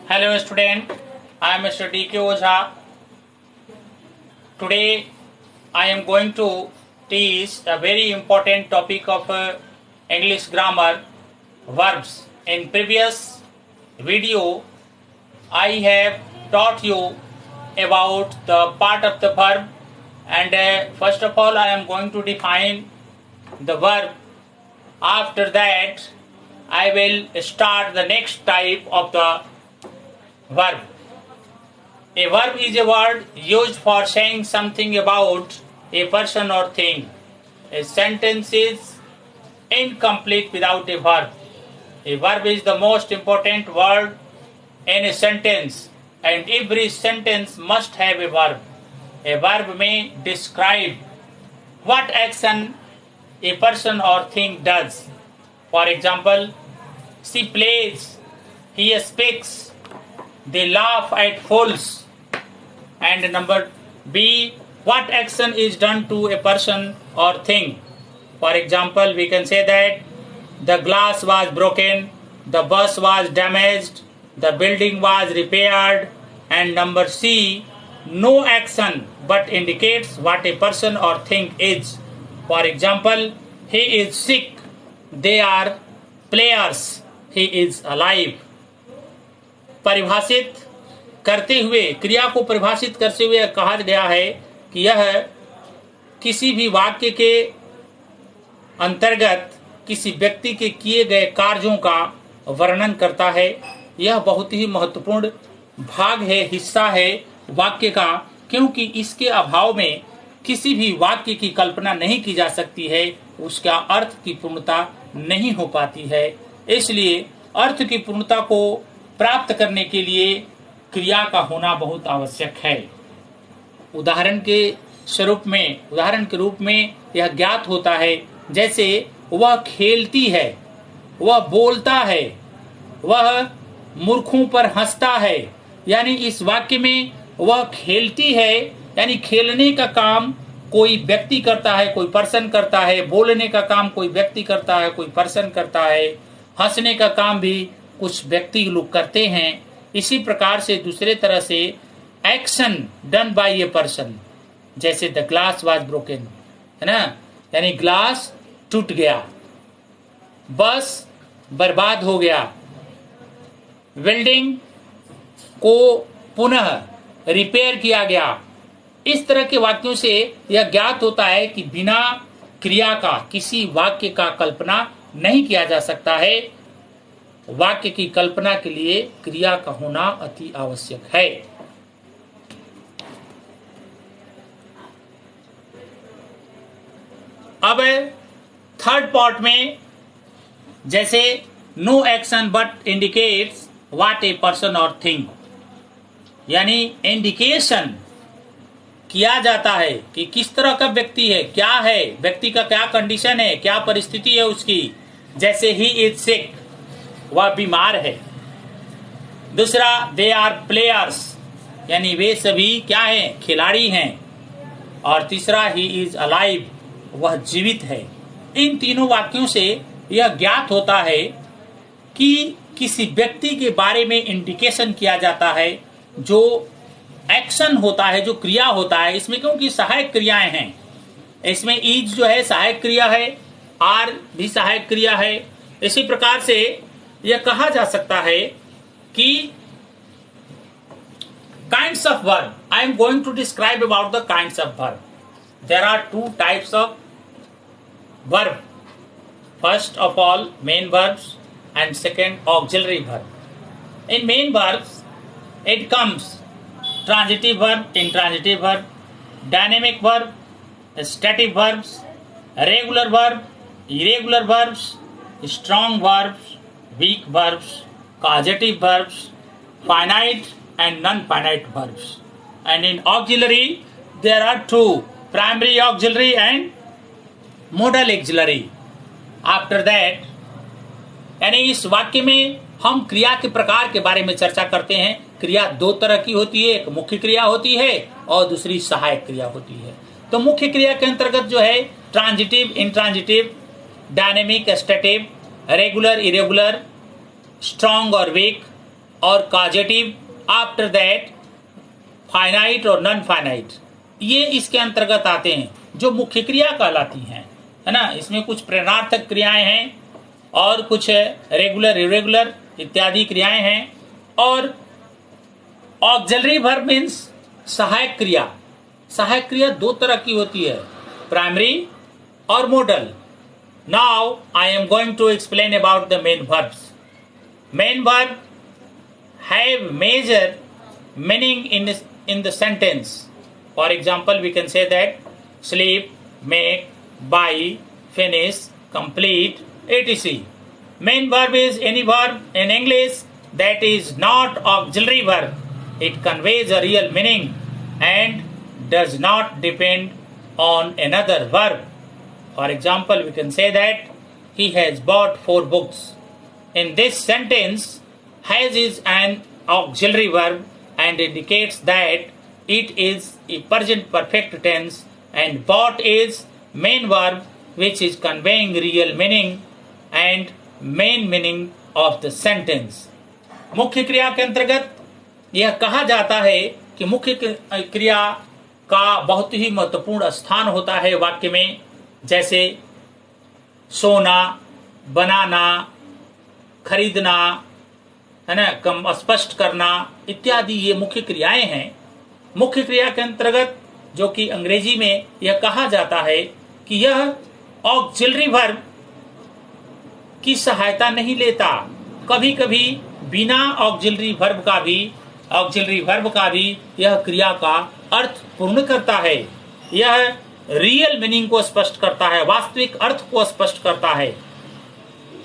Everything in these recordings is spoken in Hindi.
Hello student, I am Mr. D.K. Ojha. Today I am going to teach a very important topic of English grammar, verbs. In previous video I have taught you about the part of the verb, and first of all I am going to define the verb. After that I will start the next type of the verb. A verb is a word used for saying something about a person or thing. A sentence is incomplete without a verb. A verb is the most important word in a sentence, and every sentence must have a verb. A verb may describe what action a person or thing does. For example, she plays, he speaks, they laugh at fools. And number B, what action is done to a person or thing. For example, we can say that the glass was broken, the bus was damaged, the building was repaired. And number C, no action but indicates what a person or thing is. For example, he is sick, they are players, he is alive. परिभाषित करते हुए, क्रिया को परिभाषित करते हुए कहा गया है कि यह किसी भी वाक्य के अंतर्गत किसी व्यक्ति के किए गए कार्यों का वर्णन करता है। यह बहुत ही महत्वपूर्ण भाग है, हिस्सा है वाक्य का, क्योंकि इसके अभाव में किसी भी वाक्य की कल्पना नहीं की जा सकती है, उसका अर्थ की पूर्णता नहीं हो पाती है। इसलिए अर्थ की पूर्णता को प्राप्त करने के लिए क्रिया का होना बहुत आवश्यक है। उदाहरण के रूप में यह ज्ञात होता है, जैसे वह खेलती है, वह बोलता है, वह मूर्खों पर हंसता है। यानी इस वाक्य में वह खेलती है, यानी खेलने का काम कोई व्यक्ति करता है, कोई पर्सन करता है। बोलने का काम कोई व्यक्ति करता है, कोई पर्सन करता है। हंसने का काम भी कुछ व्यक्ति लोग करते हैं। इसी प्रकार से दूसरे तरह से action done by a person, जैसे द ग्लास वाज ब्रोकन, है ना, यानी ग्लास टूट गया, बस बर्बाद हो गया, बिल्डिंग को पुनः रिपेयर किया गया। इस तरह के वाक्यों से यह ज्ञात होता है कि बिना क्रिया का किसी वाक्य का कल्पना नहीं किया जा सकता है। वाक्य की कल्पना के लिए क्रिया का होना अति आवश्यक है। अब थर्ड पार्ट में, जैसे no action but indicates what a person और थिंग, यानी इंडिकेशन किया जाता है कि किस तरह का व्यक्ति है, क्या है, व्यक्ति का क्या कंडीशन है, क्या परिस्थिति है उसकी। जैसे ही इज सिक, वह बीमार है। दूसरा, दे आर प्लेयर्स, यानी वे सभी क्या हैं, खिलाड़ी हैं। और तीसरा, ही इज अलाइव, वह जीवित है। इन तीनों वाक्यों से यह ज्ञात होता है कि किसी व्यक्ति के बारे में इंडिकेशन किया जाता है। जो एक्शन होता है, जो क्रिया होता है, इसमें क्योंकि सहायक क्रियाएं हैं, इसमें इज जो है सहायक क्रिया है, आर भी सहायक क्रिया है। इसी प्रकार से यह कहा जा सकता है कि kinds of verb, I am going to describe about the kinds of verb. There are two types of verb, first of all main verbs and second auxiliary verb. In main verbs it comes transitive verb, intransitive verb, dynamic verb, static verbs, regular verb, irregular verbs, strong verbs, weak verbs, causative verbs, finite and non-finite verbs. And in auxiliary there are two, primary auxiliary and modal auxiliary. After that, यानी इस वाक्य में हम क्रिया के प्रकार के बारे में चर्चा करते हैं। क्रिया दो तरह की होती है, एक मुख्य क्रिया होती है और दूसरी सहायक क्रिया होती है। तो मुख्य क्रिया के अंतर्गत जो है transitive, intransitive, dynamic, static, regular, irregular, strong और वीक, और causative after that फाइनाइट और नॉन फाइनाइट, ये इसके अंतर्गत आते हैं जो मुख्य क्रिया कहलाती हैं, है ना। इसमें कुछ प्रेरणार्थक क्रियाएं हैं और कुछ रेगुलर इरेगुलर इत्यादि क्रियाएं हैं। और ऑक्सिलरी वर्ब मीन्स सहायक क्रिया। सहायक क्रिया दो तरह की होती है, प्राइमरी और modal. Now I am going to explain about the main verbs. Main verb have major meaning in the sentence. For example, we can say that sleep, make, buy, finish, complete, etc. Main verb is any verb in English that is not auxiliary verb. It conveys a real meaning and does not depend on another verb. For example, we can say that he has bought 4 books. In this sentence, has is an auxiliary verb and indicates that it is a present perfect tense, and bought is main verb which is conveying real meaning and main meaning of the sentence. मुख्य क्रिया के अंतर्गत यह कहा जाता है कि मुख्य क्रिया का बहुत ही महत्वपूर्ण स्थान होता है वाक्य में, जैसे सोना, बनाना, खरीदना, है ना, कम स्पष्ट करना इत्यादि, ये मुख्य क्रियाएं हैं। मुख्य क्रिया के अंतर्गत जो कि अंग्रेजी में यह कहा जाता है कि यह ऑक्सिलरी वर्ब की सहायता नहीं लेता। कभी कभी बिना ऑक्सिलरी वर्ब का भी यह क्रिया का अर्थ पूर्ण करता है। यह रियल मीनिंग को स्पष्ट करता है, वास्तविक अर्थ को स्पष्ट करता है।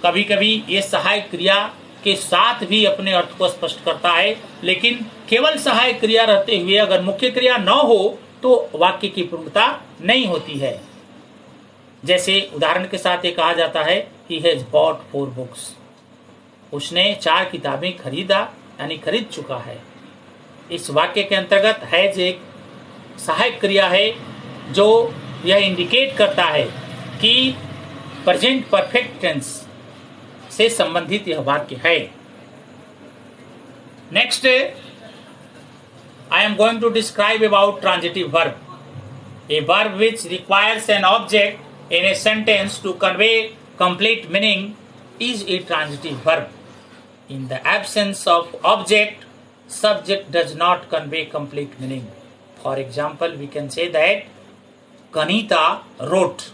कभी कभी ये सहायक क्रिया के साथ भी अपने अर्थ को स्पष्ट करता है, लेकिन केवल सहायक क्रिया रहते हुए अगर मुख्य क्रिया न हो तो वाक्य की पूर्णता नहीं होती है। जैसे उदाहरण के साथ ये कहा जाता है he has bought 4 books, उसने 4 किताबें खरीदा, यानी खरीद चुका है। इस वाक्य के अंतर्गत हैज एक सहायक क्रिया है जो यह इंडिकेट करता है कि प्रेजेंट परफेक्ट टेंस से संबंधित यह वाक्य है। Next, I am going to describe about transitive verb. A verb which requires an object in a sentence to convey complete meaning is a transitive verb. In the absence of object, subject does not convey complete meaning. For example, we can say that Kanita wrote.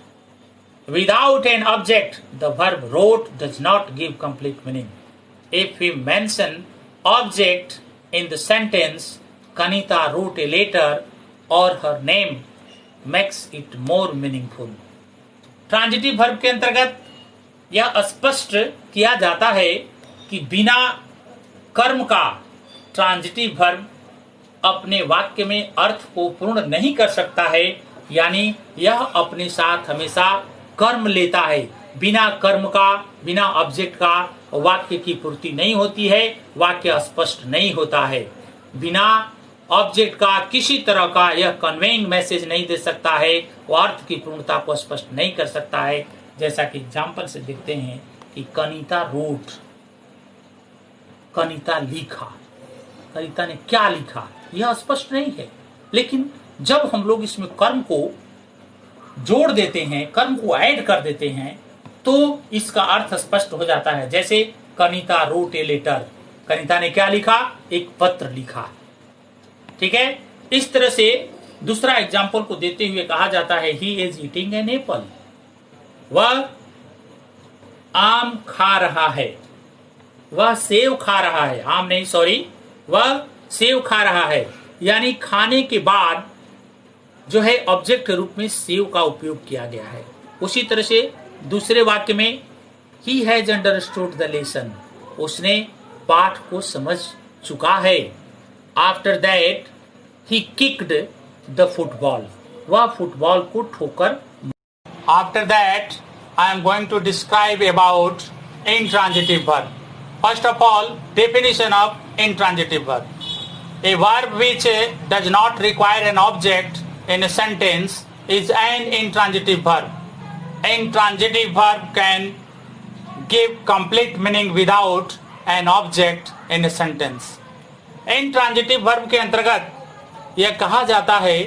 Without an object, the verb wrote does not give complete meaning. If we mention object in the sentence, Kanita wrote a letter, or her name makes it more meaningful. Transitive verb के अंतर्गत यह स्पष्ट किया जाता है कि बिना कर्म का ट्रांजिटिव वर्ब अपने वाक्य में अर्थ को पूर्ण नहीं कर सकता है, यानी यह अपने साथ हमेशा कर्म लेता है। बिना कर्म का, बिना ऑब्जेक्ट का वाक्य की पूर्ति नहीं होती है, वाक्य स्पष्ट नहीं होता है। बिना ऑब्जेक्ट का किसी तरह का यह कन्वेइंग मैसेज नहीं दे सकता है, वह अर्थ की पूर्णता को स्पष्ट नहीं कर सकता है। जैसा कि एग्जाम्पल से देखते हैं कि कनिता रोट, कनिता लिखा, कनिता ने क्या लिखा यह स्पष्ट नहीं है। लेकिन जब हम लोग इसमें कर्म को जोड़ देते हैं, कर्म को ऐड कर देते हैं, तो इसका अर्थ स्पष्ट हो जाता है। जैसे कनिता रोट ए लेटर, कनिता ने क्या लिखा, एक पत्र लिखा। ठीक है, इस तरह से दूसरा एग्जाम्पल को देते हुए कहा जाता है he is eating an apple, वह आम खा रहा है, वह सेव खा रहा है, आम नहीं सॉरी, वह सेव खा रहा है। यानी खाने के बाद जो है ऑब्जेक्ट के रूप में सेव का उपयोग किया गया है। उसी तरह से दूसरे वाक्य में he has understood the lesson, उसने पाठ को समझ चुका है। After that he kicked the football, वह फुटबॉल को ठोकर। After that I am going to describe about intransitive verb. First of all, definition of intransitive verb. A verb which does not require an object in a sentence is an intransitive verb. Intransitive verb can give complete meaning without an object in a sentence. Intransitive verb के अंतर्गत यह कहा जाता है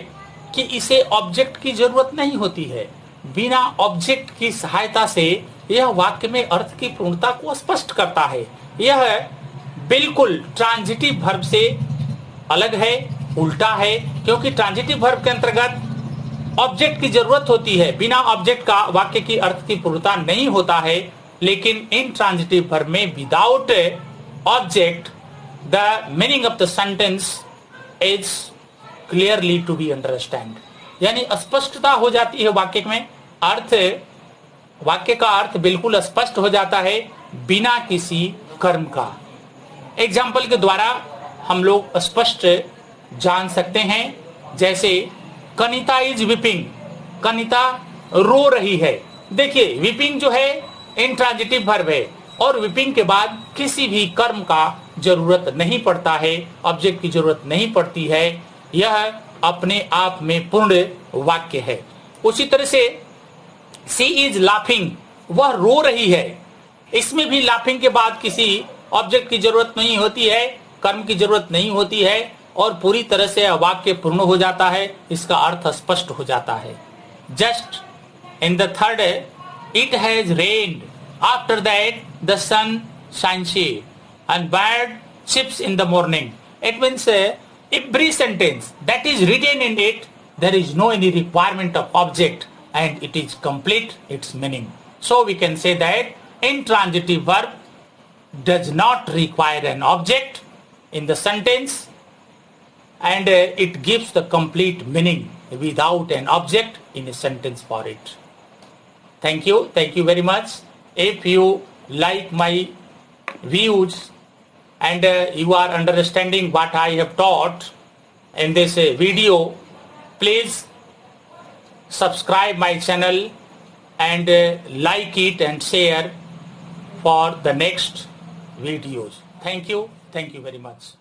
कि इसे ऑब्जेक्ट की जरूरत नहीं होती है। बिना ऑब्जेक्ट की सहायता से यह वाक्य में अर्थ की पूर्णता को स्पष्ट करता है। यह बिल्कुल ट्रांजिटिव वर्ब से अलग है, उल्टा है, क्योंकि ट्रांजिटिव वर्ब के अंतर्गत ऑब्जेक्ट की जरूरत होती है। बिना ऑब्जेक्ट का वाक्य की अर्थ की पूर्णता नहीं होता है। लेकिन इंट्रांजिटिव वर्ब में without object the meaning of the sentence is clearly to be understand, यानी स्पष्टता हो जाती है वाक्य में, वाक्य का अर्थ बिल्कुल स्पष्ट हो जाता है बिना किसी कर्म का। एग्जाम्पल के द्वारा हम लोग स्पष्ट जान सकते हैं, जैसे कनिता इज वीपिंग, कनिता रो रही है। देखिए वीपिंग जो है इंट्रांजिटिव वर्ब है और वीपिंग के बाद किसी भी कर्म का जरूरत नहीं पड़ता है, ऑब्जेक्ट की जरूरत नहीं पड़ती है। यह अपने आप में पूर्ण वाक्य है। उसी तरह से सी इज लाफिंग, वह रो रही है। इसमें भी लाफिंग के बाद किसी ऑब्जेक्ट की जरूरत नहीं होती है, कर्म की जरूरत नहीं होती है और पूरी तरह से वाक्य पूर्ण हो जाता है, इसका अर्थ स्पष्ट हो जाता है। Just in the third, it has rained, after that the sun shines and bird chirps in the morning. It means every sentence that is written in it, there is no any requirement of object and it is complete its meaning. So we can say that intransitive verb does not require an object in the sentence and it gives the complete meaning without an object in a sentence for it. Thank you very much. If you like my views and you are understanding what I have taught in this video, please subscribe my channel and like it and share for the next videos. Thank you very much.